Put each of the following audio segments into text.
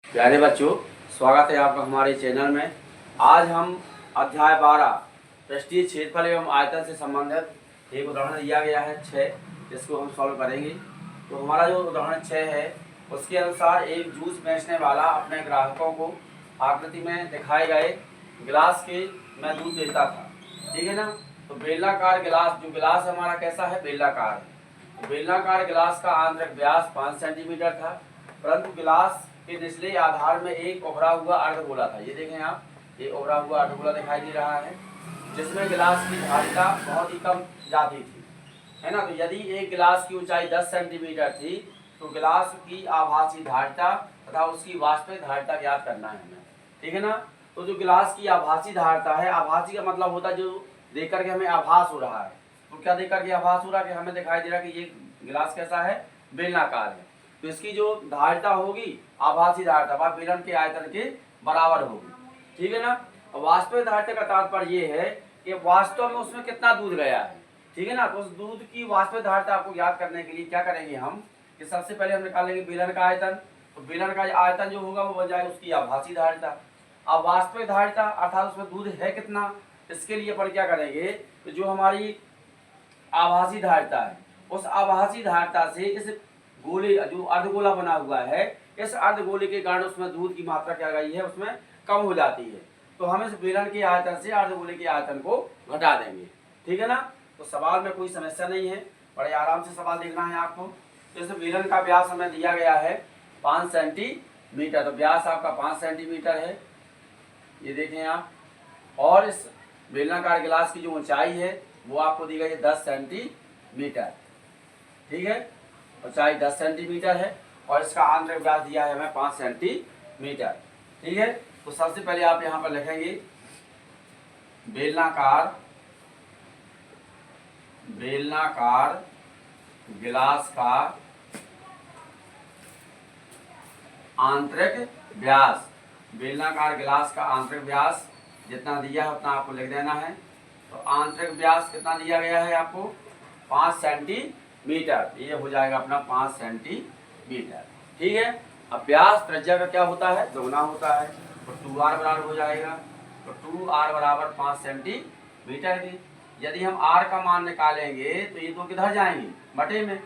प्यारे बच्चों, स्वागत है आपका हमारे चैनल में। आज हम अध्याय 12 पृष्ठीय क्षेत्रफल एवं आयतन से संबंधित एक उदाहरण दिया गया है 6, जिसको हम सॉल्व करेंगे। तो हमारा जो उदाहरण 6 है उसके अनुसार एक जूस बेचने वाला अपने ग्राहकों को आकृति में दिखाए गए गिलास के में दूध देता था, ठीक है ना। तो बेलनाकार गिलास, जो गिलास हमारा कैसा है, बेलनाकार है। तो बेलनाकार गिलास का आंतरिक व्यास 5 सेंटीमीटर था, परंतु गिलास के निचले आधार में एक उभरा हुआ अर्धगोला था। ये देखें आप, ये उभरा हुआ अर्धगोला दिखाई दे रहा है, जिसमें गिलास की धारिता बहुत ही कम जाती थी, है ना। तो यदि एक गिलास की ऊंचाई 10 सेंटीमीटर थी तो गिलास की आभासी धारिता तथा उसकी वास्तविक धारिता ज्ञात करना है हमें, ठीक है ना। तो जो गिलास की आभासी धारिता है, आभासी का मतलब होता है जो देख करके हमें आभास हो रहा है। तो क्या देख करके आभास हो रहा है कि हमें दिखाई दे रहा है कि ये गिलास कैसा है, बेलनाकार है। तो इसकी जो धारिता होगी, आभासी धारिता, वह बेलन के आयतन के बराबर होगी, ठीक है ना। वास्तविक धारिता का तात्पर्य ये है कि वास्तव में उसमें कितना दूध गया है, ठीक है ना। तो उस दूध की वास्तविक धारिता आपको याद करने के लिए क्या करेंगे हम कि सबसे पहले हम निकालेंगे बेलन का आयतन। तो बेलन का आयतन जो होगा वो बन जाएगा उसकी आभासी धारिता। अब वास्तविक धारिता अर्थात उसमें दूध है कितना, इसके लिए अपन क्या करेंगे, तो जो हमारी आभासी धारिता है उस आभासी धारिता से इस गोले, जो अर्धगोला बना हुआ है, इस अर्धगोले के कारण उसमें दूध की मात्रा क्या गई है, उसमें कम हो जाती है। तो हम इस बेलन के आयतन से अर्धगोले के आयतन को घटा देंगे, ठीक है ना। तो सवाल में कोई समस्या नहीं है, बड़े आराम से सवाल देखना है आपको। तो इस बेलन का व्यास हमें दिया गया है 5 सेंटीमीटर। तो व्यास आपका 5 सेंटीमीटर है, ये देखें आप। और इस बेलनाकार गिलास की जो ऊंचाई है वो आपको दी गई है 10 सेंटीमीटर, ठीक है। ऊंचाई 10 सेंटीमीटर है और इसका आंतरिक व्यास दिया है हमें 5 सेंटीमीटर, ठीक है। तो सबसे पहले आप यहाँ पर लिखेंगे बेलनाकार गिलास का आंतरिक व्यास, बेलनाकार गिलास का आंतरिक व्यास जितना दिया है उतना आपको लिख देना है। तो आंतरिक व्यास कितना दिया गया है आपको, 5 सेंटीमीटर। ये हो जाएगा अपना 5 सेंटीमीटर, ठीक है। अब व्यास त्रिज्या का क्या होता है, दोगुना होता है। तो 2r बराबर हो जाएगा। तो 2r बराबर 5 सेंटीमीटर की। यदि हम r का मान निकालेंगे तो ये दो किधर जाएंगे, बटे में।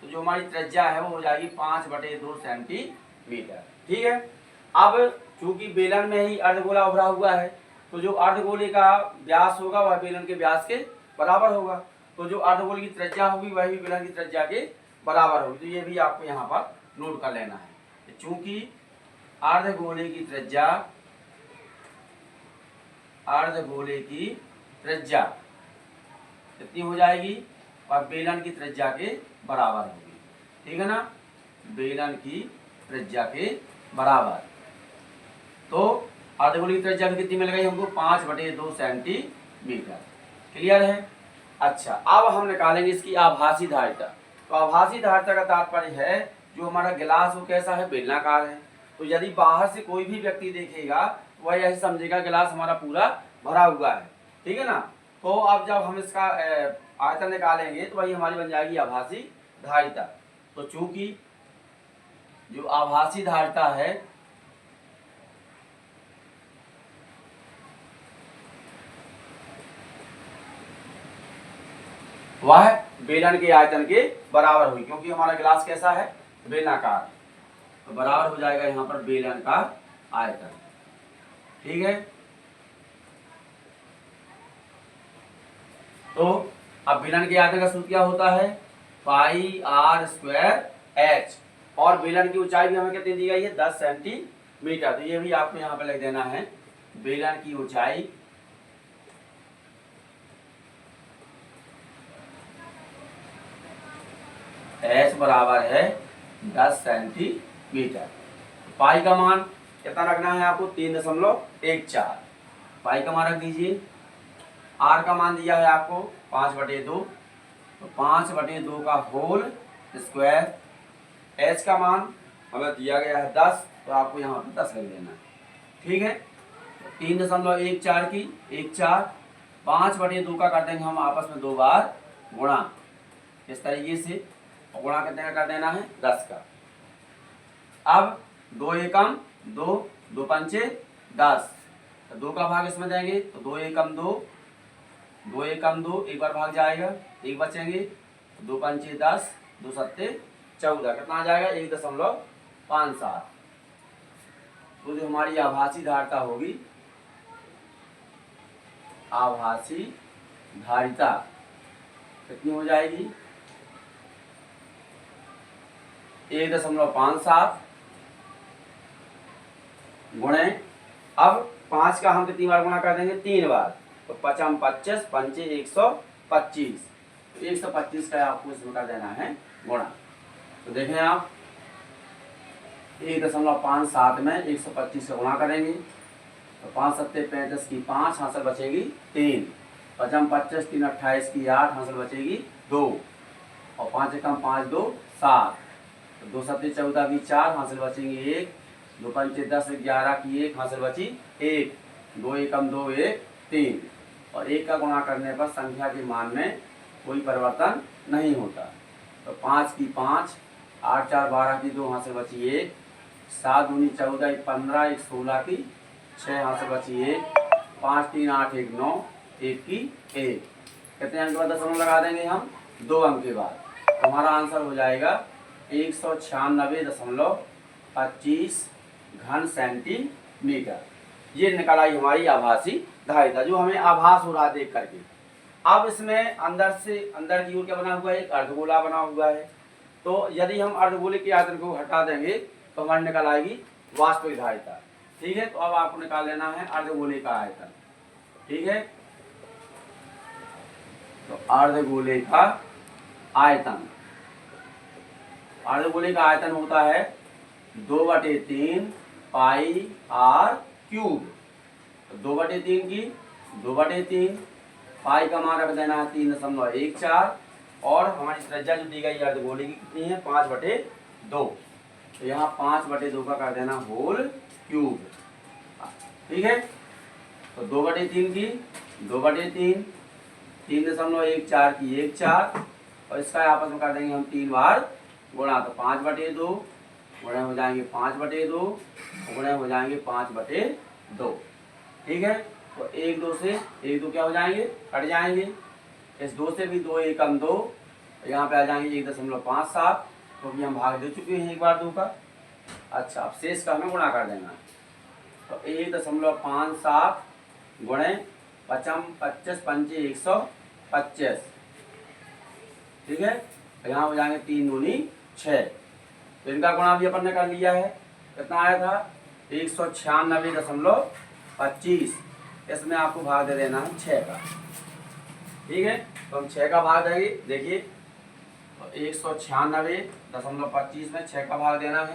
तो जो हमारी त्रिज्या है वो हो जाएगी 5/2 सेंटीमीटर, ठीक है। अब चूंकि बेलन में ही अर्धगोला उभरा हुआ है तो जो अर्धगोले का व्यास होगा वह बेलन के व्यास के बराबर होगा। तो जो अर्धगोले की त्रिज्या होगी वह भी बेलन की त्रिज्या के बराबर होगी। तो ये भी आपको यहाँ पर नोट कर लेना है। चूंकि अर्धगोले की त्रिज्या कितनी हो जाएगी, और बेलन की त्रिज्या के बराबर होगी, ठीक है ना। बेलन की त्रिज्या के बराबर। तो अर्धगोले की त्रिज्या कितनी मिल गई हमको, 5/2 सेंटीमीटर। क्लियर है। अच्छा, अब हम निकालेंगे इसकी आभासी धारिता। तो आभासी धारिता का तात्पर्य है जो हमारा गिलास वो कैसा है, बेलनाकार है। तो यदि बाहर से कोई भी व्यक्ति देखेगा वह यही समझेगा गिलास हमारा पूरा भरा हुआ है, ठीक है ना। तो अब जब हम इसका आयतन निकालेंगे तो वही हमारी बन जाएगी आभासी धारिता। तो चूंकि जो आभासी धारिता है वह बेलन के आयतन के बराबर हुई, क्योंकि हमारा गिलास कैसा है, बेलनाकार। तो बराबर हो जाएगा यहाँ पर बेलन का आयतन, ठीक है। तो अब बेलन के आयतन का सूत्र क्या होता है, πr²h। और बेलन की ऊंचाई भी हमें कितनी दी गई है, 10 सेंटीमीटर। तो ये भी आपको यहाँ पर लिख देना है, बेलन की ऊंचाई h बराबर है 10 सेंटीमीटर। पाई का मान कितना रखना है आपको, 3.14। पाई का मान रख दीजिए। r का मान दिया है आपको 5/2। तो 5/2 का होल स्क्वायर। h का मान हमें दिया गया है 10, तो आपको यहाँ पर 10 रख देना है, ठीक है। 3.14 की 14, 5/2 का कर देंगे हम आपस में 2 बार गुणा, इस तरीके से। गुणा कितने का कर देना है, 10 का। अब 2 एकम 2, 2 पंचे 10, तो 2 का भाग इसमें देंगे तो 2 एकम 2, 2 एकम 2, एक बार भाग जाएगा, एक बचेंगे, 2 पंचे 10, 2 सत्ते 14, कितना आ जाएगा 1.57। तो जो हमारी आभासी धारिता होगी, आभासी धारिता कितनी हो जाएगी 1.57 गुणे, अब 5 का हम कितनी बार गुणा कर देंगे 3 बार, तो 5 25 पंचे 125, तो 125 का आपको इसमें कर देना है गुणा। तो देखें आप 1.57 में 125 का गुणा करेंगे तो 5 सत्ते 35 की 5, हासिल बचेगी 3, 5 25 3 28 की 8, हासिल बचेगी 2, और 5 एकम 5 2 7, तो 2 सत्ते 14 की 4, हासिल बचेंगे 1, 2 पंचे 10 11 की 1, हासिल बची 1, 2 एकम 2 1 3, और 1 का गुणा करने पर संख्या के मान में कोई परिवर्तन नहीं होता। तो 5 की 5, 8 4 12 की 2, हासिल बची 1, 7 दूनी 14 15, 1 16 की 6, हासिल बची 1, 5 3 8 1 9, 1 की 1, कितने अंक के बाद दशमलव लगा देंगे हम 2 अंक के बाद, तो हमारा आंसर हो जाएगा 196.25 घन सेंटीमीटर। ये निकल आई हमारी आभासी धारिता, जो हमें आभास हो रहा है देख करके। अब इसमें अंदर की ओर क्या बना हुआ है, एक अर्धगोला बना हुआ है, तो यदि हम अर्धगोले के आयतन को हटा देंगे तो हमारी निकल आएगी वास्तविक धारिता। ठीक है, तो अब आपको निकाल लेना है अर्धगोले का आयतन। ठीक है, तो अर्धगोले का आयतन, अर्धगोले का आयतन होता है 2/3 पाई आर क्यूब। 2/3 की 2/3, पाई का मान रख देना है 3.14, और हमारी त्रिज्या जो दी गई अर्धगोले की कितनी है 5/2, तो यहाँ 5/2 का कर देना होल क्यूब। ठीक है, तो 2/3 की 2/3, 3.14 की 1 4, और इसका आपस में कर देंगे हम 3 बार गुणा, तो 5/2 गुणे हो जाएंगे 5/2, गुणे हो जाएंगे 5/2। ठीक है, तो 1 2 से 1 2 क्या हो जाएंगे, कट जाएंगे, इस 2 से भी 2 एकम 2, यहाँ पे आ जाएंगे 1.57, क्योंकि हम भाग दे चुके हैं एक बार 2 का। अच्छा, अब शेष का हमें गुणा कर देना है, तो 1.57 गुणे 5 25 पंचे 125। ठीक है, यहाँ हो जाएंगे 3 दूनी 6, तो इनका गुणा भी अपन ने कर लिया है, कितना आया था 196.25, इसमें आपको भाग दे देना है 6 का। ठीक है, तो हम 6 का भाग देंगे, देखिए तो 196.25 में 6 का भाग देना है,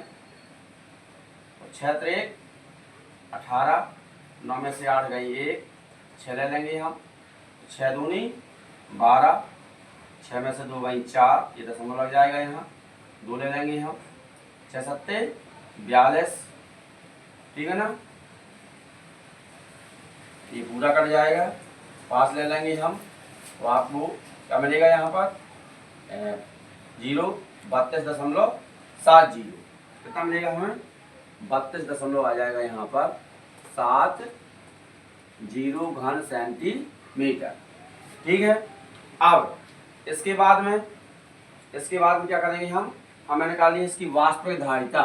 तो 6 3 18, 9 में से 8 गई 1, 6 ले लेंगे हम, 6 दूनी 12, 6 में से 2 गई 4, ये दशमलव लग जाएगा, यहाँ 2 ले लेंगे हम, 6 सत्ते 42। ठीक है ना, ये पूरा कट जाएगा, 5 ले लेंगे हम, तो आपको क्या मिलेगा यहाँ पर 32.70, कितना मिलेगा हमें 32 आ जाएगा यहाँ पर 70 घन सेंटीमीटर। ठीक है, अब इसके बाद में क्या करेंगे हमें निकालनी है इसकी वास्तविक धारिता।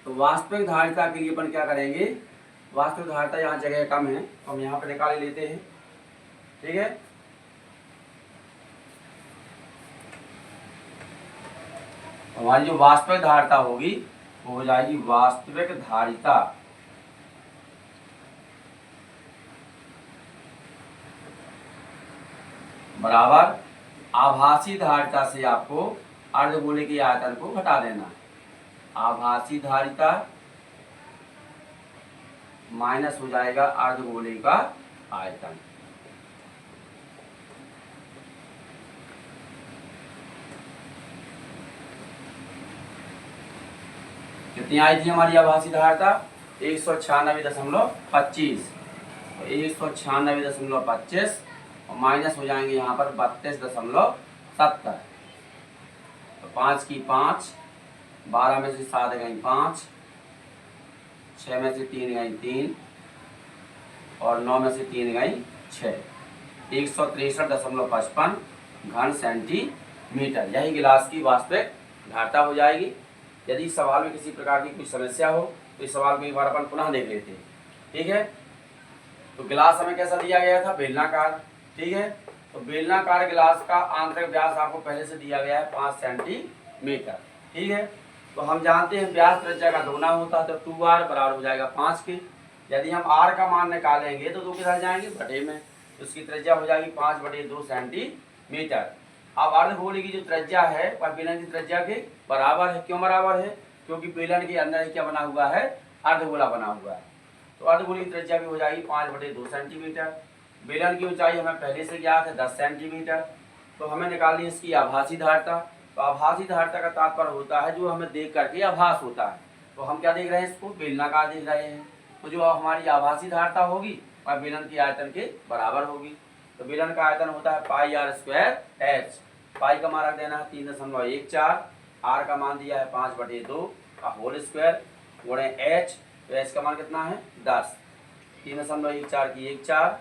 तो वास्तविक धारिता के लिए अपन क्या करेंगे, वास्तविक धारिता यहाँ जगह कम है तो हम यहाँ पे निकाल लेते हैं। ठीक है, हमारी जो वास्तविक धारिता होगी वो हो जाएगी वास्तविक धारिता बराबर आभासी धारिता से आपको अर्धगोले के आयतन को घटा देना है। आभासी धारिता माइनस हो जाएगा अर्धगोले का आयतन। कितनी आई थी हमारी आभासी धारिता 196.25, तो 196.25 और माइनस हो जाएंगे यहाँ पर 32.70, तो 5 की 5, 12 में से 7 गई 5, 6 में से 3 गई 3 और 9 में से 3 गई 6, 163.55 घन सेंटीमीटर। यही गिलास की वास्तविक धारिता हो जाएगी। यदि सवाल में किसी प्रकार की कोई समस्या हो तो इस सवाल को एक बार अपन पुनः देख लेते हैं। ठीक है, तो गिलास हमें कैसा दिया गया था? बेलनाकार। ठीक है, तो बेलनाकार गिलास का आंतरिक व्यास आपको पहले से दिया गया है 5 सेंटीमीटर। ठीक है, तो हम जानते हैं व्यास त्रिज्या का दोगुना होता है, तो 2r बराबर हो जाएगा 5 के। यदि हम r का मान निकालेंगे तो 2 किधर जाएंगे? बटे में, तो उसकी त्रिज्या हो जाएगी 5/2 सेंटीमीटर। अब अर्धगोले की जो त्रिज्या है वह बेलन की त्रिज्या के बराबर है। क्यों बराबर है? क्योंकि बेलन के अंदर क्या बना हुआ है? अर्धगोला बना हुआ है। तो अर्धगोले की त्रिज्या भी हो जाएगी 5/2 सेंटीमीटर। बेलन की ऊंचाई हमें पहले से ज्ञात है 10 सेंटीमीटर। तो हमें निकालनी है इसकी आभासी धारिता। तो आभासी धारिता का तात्पर्य होता है जो हमें देख करके आभास होता है। तो हम क्या देख रहे हैं? इसको बेलनाकार देख रहे हैं। तो जो हमारी आभासी धारिता होगी वह बेलन की आयतन के बराबर होगी। तो बेलन का आयतन होता है πr²h। पाई का मान रख देना है 3.14, r का मान दिया है 5/2 का होल स्क्वायर गुणे h। तो h का मान कितना है? 10। 3.14 की 1 4,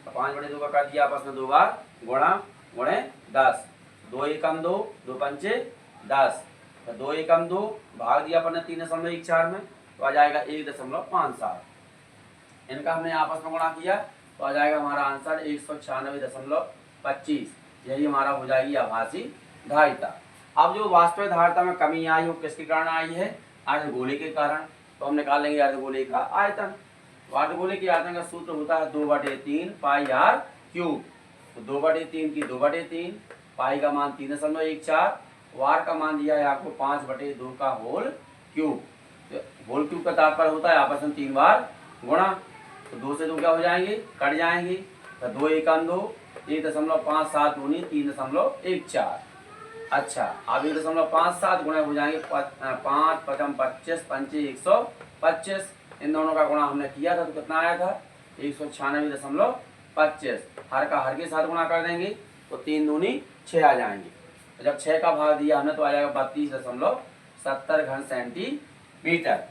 5/2 का कर दिया आपस में 2 बार गुणा गुणे 10। 2 एकम 2, 2 पंचे 10, तो 2 एकम 2 भाग दिया अपन ने 3.14 में, तो आ जाएगा 1.57। इनका हमने आपस में गुणा किया तो आ जाएगा हमारा आंसर 196.25। यही हमारा हो जाएगी आभासी धारिता। अब जो वास्तविक धारिता में कमी आई वो किसके कारण आई है? अर्धगोले के कारण। तो हम निकालेंगे अर्धगोले का आयतन। तो अर्धगोले के आयतन का सूत्र होता है 2/3 πr³। तो 2/3 की 2/3, पाई का मान 3.14, r का मान दिया है आपको 5/2 का होल क्यूब। तो होल क्यूब का तात्पर्य होता है आपस में 3 बार गुणा। तो 2 से 2 क्या हो जाएंगे? कट जाएंगे। तो 2 एकम 2, 1.57 दूनी 3.14। अच्छा, अब 1.57 गुणा हो जाएंगे 5 5 25 पंचे 125। इन दोनों का गुणा हमने किया था तो कितना आया था? 196.25। हर का हर के साथ गुणा कर देंगे तो 3 दूनी 6 आ जाएंगे। तो जब 6 का भाग दिया हमने तो आ जाएगा 32.70 घन सेंटीमीटर।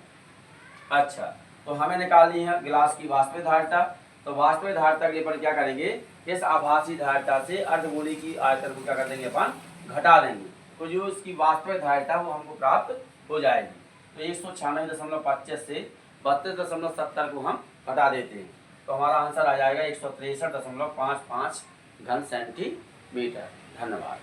अच्छा, तो हमें निकालनी है गिलास की वास्तविक धारिता। तो वास्तविक धारिता के लिए अपन क्या करेंगे? इस आभासी धारिता से अर्धगोले की आयतन को क्या कर देंगे? अपन घटा देंगे, तो जो इसकी वास्तविक धारिता वो हमको प्राप्त हो जाएगी। तो 196.25 से 32.70 को हम घटा देते हैं तो हमारा आंसर आ जाएगा 163.55 घन सेंटीमीटर। धन्यवाद।